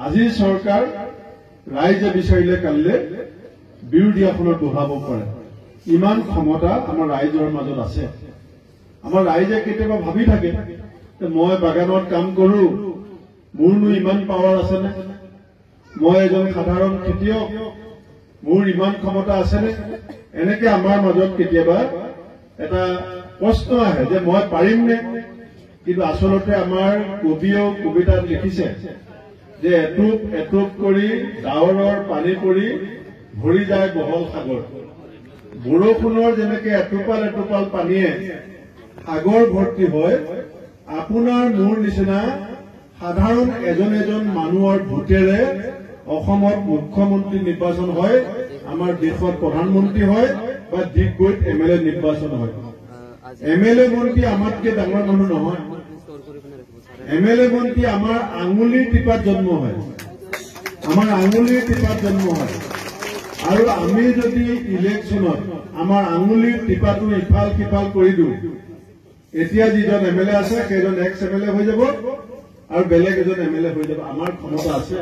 আজি চৰকাৰ ৰাইজে বিচাৰিলে কালিলে বিৰোধীসকলৰ বহাব পাৰে ইমান ক্ষমতা আমাৰ ৰাইজৰ মাজত আছে। আমাৰ ৰাইজে কেতিয়াবা ভাবি থাকে মই বাগানত কাম কৰো, মোৰনো ইমান পাৱাৰ আছেনে, মই এজন সাধাৰণ খেতিয়ক, মোৰ ইমান ক্ষমতা আছেনে, এনেকে আমাৰ মাজত কেতিয়াবা এটা প্ৰশ্ন আহে যে মই পাৰিমনে। কিন্তু আচলতে আমাৰ কবিয়েও কবিতাত লিখিছে যে এটুপ এটুপ কৰি ডাৱৰৰ পানী পৰি ভৰি যায় বহল সাগৰ। বৰষুণৰ যেনেকে এটোপাল এটোপাল পানীয়ে সাগৰ ভৰ্তি হয়, আপোনাৰ মোৰ নিচিনা সাধাৰণ এজন এজন মানুহৰ ভোটেৰে অসমত মুখ্যমন্ত্ৰী নিৰ্বাচন হয়, আমাৰ দেশত প্ৰধানমন্ত্ৰী হয় বা ডিগবৈত MLA নিৰ্বাচন হয়। MLA মন্ত্ৰী আমাতকে ডাঙৰ মানুহ নহয়। MLA মন্ত্ৰী আমাৰ আঙুলিৰ টিপাত জন্ম হয়, আমাৰ আঙুলিৰ টিপাত জন্ম হয়। আৰু আমি যদি ইলেকশ্যনত আমাৰ আঙুলিৰ টিপাটো ইফাল সিফাল কৰি দিওঁ, এতিয়া যিজন MLA আছে সেইজন ex MLA হৈ যাব আৰু বেলেগ এজন MLA হৈ যাব। আমাৰ ক্ষমতা আছে।